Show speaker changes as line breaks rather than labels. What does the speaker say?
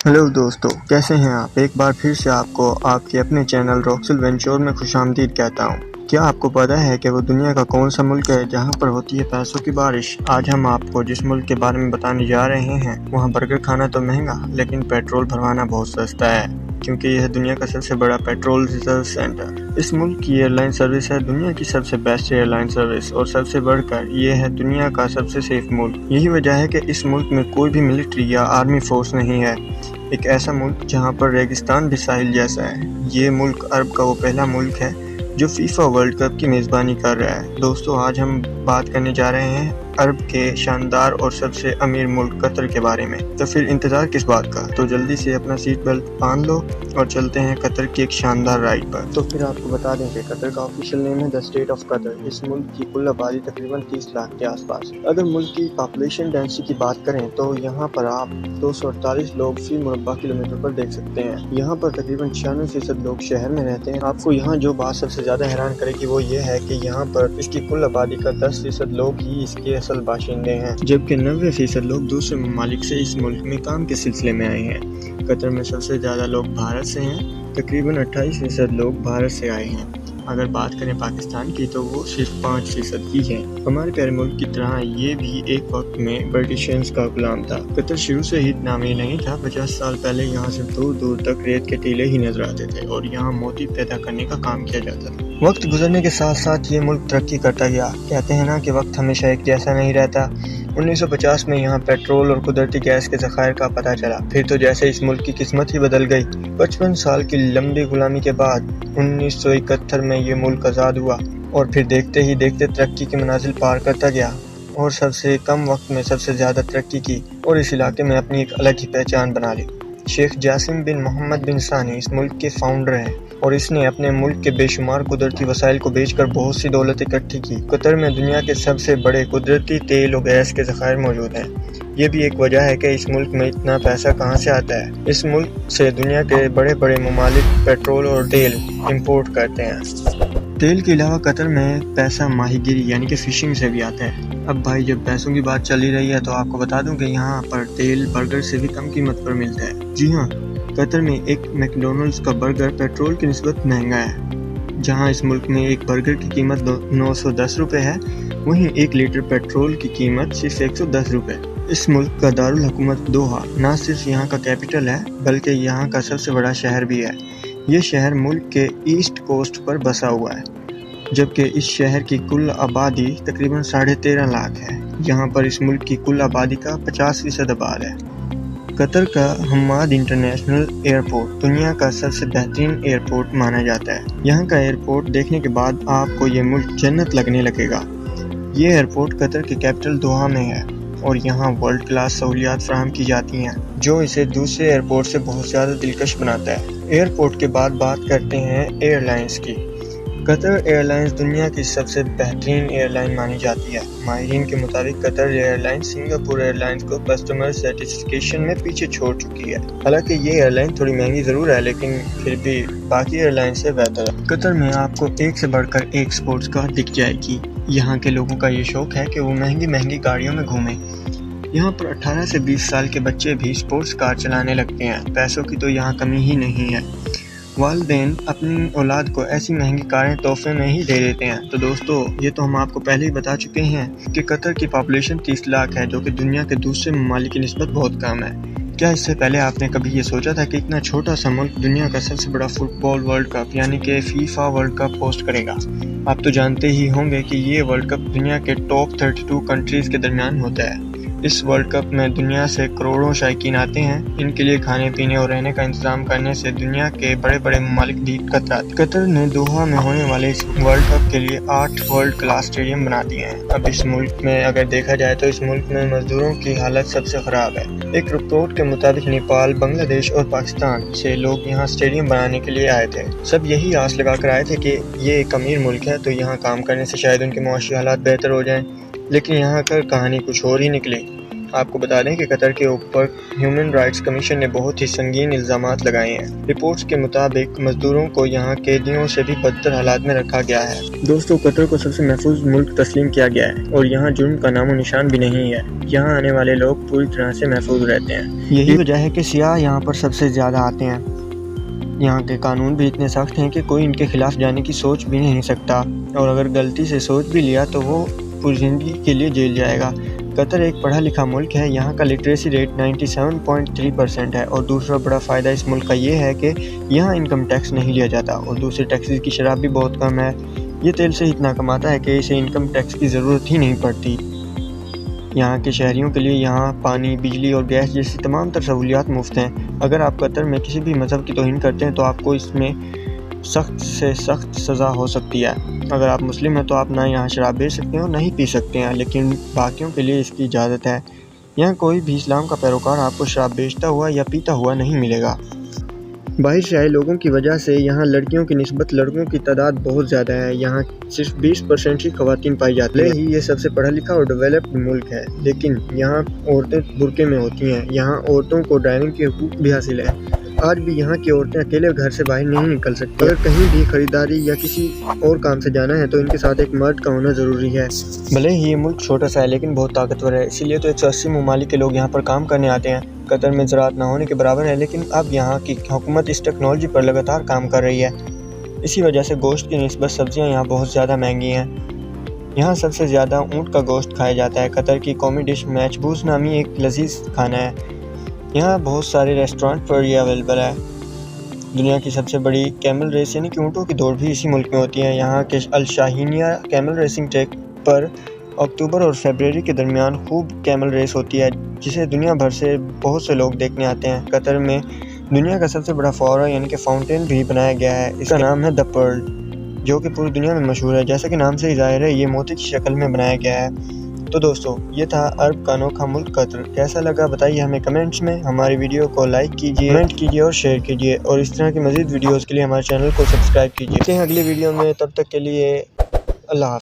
Hello दोस्तों, कैसे हैं आप। एक बार फिर से आपको आपके अपने चैनल रॉक्सल वेंचर में खुशामदीद कहता हूं। क्या आपको पता है कि वो दुनिया का कौन सा मुल्क है जहां पर होती है पैसों की बारिश। आज हम आपको जिस मुल्क के बारे में बताने जा रहे हैं, वहां बर्गर खाना तो महंगा लेकिन पेट्रोल भरवाना बहुत सस्ता है, क्योंकि यह दुनिया का सबसे बड़ा पेट्रोल रिजर्व सेंटर। इस मुल्क की एयरलाइन सर्विस है दुनिया की सबसे बेस्ट एयरलाइन सर्विस, और सबसे बढ़कर ये है दुनिया का सबसे सेफ मुल्क। यही वजह है कि इस मुल्क में कोई भी मिलिट्री या आर्मी फोर्स नहीं है। एक ऐसा मुल्क जहां पर रेगिस्तान भी साहिल जैसा है। ये मुल्क अरब का वो पहला मुल्क है जो फीफा वर्ल्ड कप की मेज़बानी कर रहा है। दोस्तों, आज हम बात करने जा रहे हैं अरब के शानदार और सबसे अमीर मुल्क कतर के बारे में। तो फिर इंतज़ार किस बात का, तो जल्दी से अपना सीट बेल्ट बांध लो और चलते हैं कतर की एक शानदार राइड पर। तो फिर आपको बता दें कि कतर का ऑफिशियल नेम है द स्टेट ऑफ कतर। इस मुल्क की कुल आबादी तकरीबन 30 लाख के आसपास। अगर मुल्क की पॉपुलेशन डेंसिटी की बात करें तो यहाँ पर आप 248 लोग फी मुरब्बा किलोमीटर पर देख सकते हैं। यहाँ पर तकरीबन 96% लोग शहर में रहते हैं। आपको यहाँ जो बात सबसे ज्यादा हैरान करेगी वो ये है कि यहाँ पर इसकी कुल आबादी का 10% लोग ही इसके असल बाशिंदे हैं, जबकि 90% लोग दूसरे ममालिक से इस मुल्क में काम के सिलसिले में आए हैं। कतर में सबसे ज्यादा लोग भारत से हैं, तकरीबन 28% लोग भारत से आए हैं। अगर बात करें पाकिस्तान की तो वो सिर्फ 5% ही है। हमारे प्यारे मुल्क की तरह ये भी एक वक्त में ब्रिटिशर्स का गुलाम था। कतर शुरू से ही इतना अमीर नहीं था। 50 साल पहले यहाँ से दूर दूर तक रेत के टीले ही नजर आते थे और यहाँ मोती पैदा करने का काम किया जाता था। वक्त गुजरने के साथ साथ ये मुल्क तरक्की करता गया। कहते हैं ना कि वक्त हमेशा एक जैसा नहीं रहता। 1950 में यहाँ पेट्रोल और कुदरती गैस के ज़खायर का पता चला। फिर तो जैसे इस मुल्क की किस्मत ही बदल गई। 55 साल की लंबी गुलामी के बाद 1971 में ये मुल्क आज़ाद हुआ और फिर देखते ही देखते तरक्की की मनाजिल पार करता गया और सबसे कम वक्त में सबसे ज़्यादा तरक्की की और इस इलाके में अपनी एक अलग ही पहचान बना ली। शेख जासिम बिन मोहम्मद बिन सानी इस मुल्क के फाउंडर हैं और इसने अपने मुल्क के बेशुमार कुदरती वसाइल को बेचकर बहुत सी दौलत इकट्ठी की। कतर में दुनिया के सबसे बड़े कुदरती तेल और गैस के ज़खायर मौजूद हैं। ये भी एक वजह है कि इस मुल्क में इतना पैसा कहाँ से आता है। इस मुल्क से दुनिया के बड़े बड़े ममालिक पेट्रोल और तेल इंपोर्ट करते हैं। तेल के अलावा कतर में पैसा माहीगिरी यानी कि फिशिंग से भी आता है। अब भाई, जब पैसों की बात चली रही है तो आपको बता दूं कि यहाँ पर तेल बर्गर से भी कम कीमत पर मिलता है। जी हाँ, कतर में एक मैकडोनल्ड्स का बर्गर पेट्रोल की निस्बत महंगा है। जहाँ इस मुल्क में एक बर्गर की कीमत 910 रुपये है, वहीं 1 लीटर पेट्रोल की कीमत सिर्फ 110 रुपये। इस मुल्क का दारुल हुकूमत दोहा न सिर्फ यहाँ का कैपिटल है बल्कि यहाँ का सबसे बड़ा शहर भी है। ये शहर मुल्क के ईस्ट कोस्ट पर बसा हुआ है, जबकि इस शहर की कुल आबादी तकरीबन 13.5 लाख है। यहाँ पर इस मुल्क की कुल आबादी का 50% आबाद है। कतर का हम्माद इंटरनेशनल एयरपोर्ट दुनिया का सबसे बेहतरीन एयरपोर्ट माना जाता है। यहाँ का एयरपोर्ट देखने के बाद आपको ये मुल्क जन्नत लगने लगेगा। ये एयरपोर्ट कतर के कैपिटल दोहा में है और यहाँ वर्ल्ड क्लास सहूलियात फराहम की जाती हैं, जो इसे दूसरे एयरपोर्ट से बहुत ज़्यादा दिलकश बनाता है। एयरपोर्ट के बाद बात करते हैं एयरलाइंस की। कतर एयरलाइंस दुनिया की सबसे बेहतरीन एयरलाइन मानी जाती है। माहिरीन के मुताबिक कतर एयरलाइंस सिंगापुर एयरलाइंस को कस्टमर सेटिस्फेक्शन में पीछे छोड़ चुकी है। हालांकि ये एयरलाइन थोड़ी महंगी ज़रूर है, लेकिन फिर भी बाकी एयरलाइन से बेहतर है। कतर में आपको एक से बढ़कर एक स्पोर्ट्स कार दिख जाएगी। यहाँ के लोगों का ये शौक है कि वो महंगी महंगी गाड़ियों में घूमें। यहाँ पर 18 से 20 साल के बच्चे भी स्पोर्ट्स कार चलाने लगते हैं। पैसों की तो यहाँ कमी ही नहीं है। वालिदैन अपनी औलाद को ऐसी महंगी कारें तोहफे में ही दे देते हैं। तो दोस्तों, ये तो हम आपको पहले ही बता चुके हैं कि कतर की पॉपुलेशन 30 लाख है, जो कि दुनिया के दूसरे ममालिक की निस्बत बहुत कम है। क्या इससे पहले आपने कभी ये सोचा था कि इतना छोटा सा मुल्क दुनिया का सबसे बड़ा फुटबॉल वर्ल्ड कप यानी कि फीफा वर्ल्ड कप होस्ट करेगा? आप तो जानते ही होंगे कि ये वर्ल्ड कप दुनिया के टॉप 32 कंट्रीज के दरमियान होता है। इस वर्ल्ड कप में दुनिया से करोड़ों शायकीन आते हैं। इनके लिए खाने पीने और रहने का इंतजाम करने से दुनिया के बड़े बड़े ममालिक भी कतराते। कतर ने दोहा में होने वाले इस वर्ल्ड कप के लिए 8 वर्ल्ड क्लास स्टेडियम बना दिए हैं। अब इस मुल्क में अगर देखा जाए तो इस मुल्क में मजदूरों की हालत सबसे खराब है। एक रिपोर्ट के मुताबिक नेपाल, बांग्लादेश और पाकिस्तान से लोग यहाँ स्टेडियम बनाने के लिए आए थे। सब यही आस लगा कर आए थे कि ये एक अमीर मुल्क है तो यहाँ काम करने से शायद उनके मुआशी हालात बेहतर हो जाएं, लेकिन यहाँ कर कहानी कुछ और ही निकली। آپ کو بتا دیں کہ قطر کے اوپر ہیومن رائٹس کمیشن نے بہت ہی سنگین الزامات لگائے ہیں۔ رپورٹس کے مطابق مزدوروں کو یہاں قیدیوں سے بھی بدتر حالات میں رکھا گیا ہے۔ دوستو، قطر کو سب سے محفوظ ملک تسلیم کیا گیا ہے اور یہاں جرم کا نام و نشان بھی نہیں ہے۔ یہاں آنے والے لوگ پوری طرح سے محفوظ رہتے ہیں۔ یہی وجہ ہے کہ سیاح یہاں پر سب سے زیادہ آتے ہیں۔ یہاں کے قانون بھی اتنے سخت ہیں کہ کوئی ان کے خلاف جانے کی سوچ بھی نہیں سکتا، اور اگر غلطی سے سوچ بھی لیا تو وہ پوری زندگی کے لیے جیل جائے گا۔ قطر ایک پڑھا لکھا ملک ہے۔ یہاں کا لٹریسی ریٹ 97.3% ہے، اور دوسرا بڑا فائدہ اس ملک کا یہ ہے کہ یہاں انکم ٹیکس نہیں لیا جاتا، اور دوسرے ٹیکسز کی شرح بھی بہت کم ہے۔ یہ تیل سے اتنا کماتا ہے کہ اسے انکم ٹیکس کی ضرورت ہی نہیں پڑتی۔ یہاں کے شہریوں کے لیے یہاں پانی، بجلی اور گیس جیسی تمام تر سہولیات مفت ہیں۔ اگر آپ قطر میں کسی بھی مذہب کی توہین کرتے ہیں تو آپ کو اس میں سخت سے سخت سزا ہو سکتی ہے۔ اگر آپ مسلم ہیں تو آپ نہ یہاں شراب بیچ سکتے ہیں اور نہ ہی پی سکتے ہیں، لیکن باقیوں کے لیے اس کی اجازت ہے۔ یہاں کوئی بھی اسلام کا پیروکار آپ کو شراب بیچتا ہوا یا پیتا ہوا نہیں ملے گا۔ باہر سے آئے لوگوں کی وجہ سے یہاں لڑکیوں کی نسبت لڑکوں کی تعداد بہت زیادہ ہے۔ یہاں صرف 20% ہی خواتین پائی جاتی ہیں۔ یہ سب سے پڑھا لکھا اور ڈیولپڈ ملک ہے، لیکن یہاں عورتیں برقعے میں ہوتی ہیں۔ یہاں عورتوں کو ڈرائیونگ کے حقوق بھی حاصل ہے۔ آج بھی یہاں کی عورتیں اکیلے گھر سے باہر نہیں نکل سکتی۔ اگر کہیں بھی خریداری یا کسی اور کام سے جانا ہے تو ان کے ساتھ ایک مرد کا ہونا ضروری ہے۔ بھلے ہی یہ ملک چھوٹا سا ہے لیکن بہت طاقتور ہے، اسی لیے تو 180 ممالک کے لوگ یہاں پر کام کرنے آتے ہیں۔ قطر میں زراعت نہ ہونے کے برابر ہے، لیکن اب یہاں کی حکومت اس ٹیکنالوجی پر لگاتار کام کر رہی ہے۔ اسی وجہ سے گوشت کی نسبت سبزیاں یہاں بہت زیادہ مہنگی ہیں۔ یہاں سب سے زیادہ اونٹ کا گوشت کھایا جاتا ہے۔ قطر کی قومی ڈش میچبوس نامی ایک لذیذ کھانا ہے۔ یہاں بہت سارے ریسٹورانٹ پر یہ اویلیبل ہے۔ دنیا کی سب سے بڑی کیمل ریس یعنی کہ اونٹوں کی دوڑ بھی اسی ملک میں ہوتی ہے۔ یہاں کے الشاہینیہ کیمل ریسنگ ٹریک پر اکتوبر اور فروری کے درمیان خوب کیمل ریس ہوتی ہے، جسے دنیا بھر سے بہت سے لوگ دیکھنے آتے ہیں۔ قطر میں دنیا کا سب سے بڑا فوارہ یعنی کہ فاؤنٹین بھی بنایا گیا ہے۔ اس کا نام ہے دی پرل، جو کہ پوری دنیا میں مشہور ہے۔ جیسا کہ نام سے ہی ظاہر ہے، یہ موتی کی شکل میں بنایا گیا ہے۔ تو دوستو، یہ تھا عرب کا انوکھا ملک قطر۔ کیسا لگا بتائیے ہمیں کمنٹس میں۔ ہماری ویڈیو کو لائک کیجیے، کمنٹ کیجیے اور شیئر کیجیے، اور اس طرح کی مزید ویڈیوز کے لیے ہمارے چینل کو سبسکرائب کیجیے۔ ملتے ہیں اگلی ویڈیو میں، تب تک کے لیے اللہ حافظ۔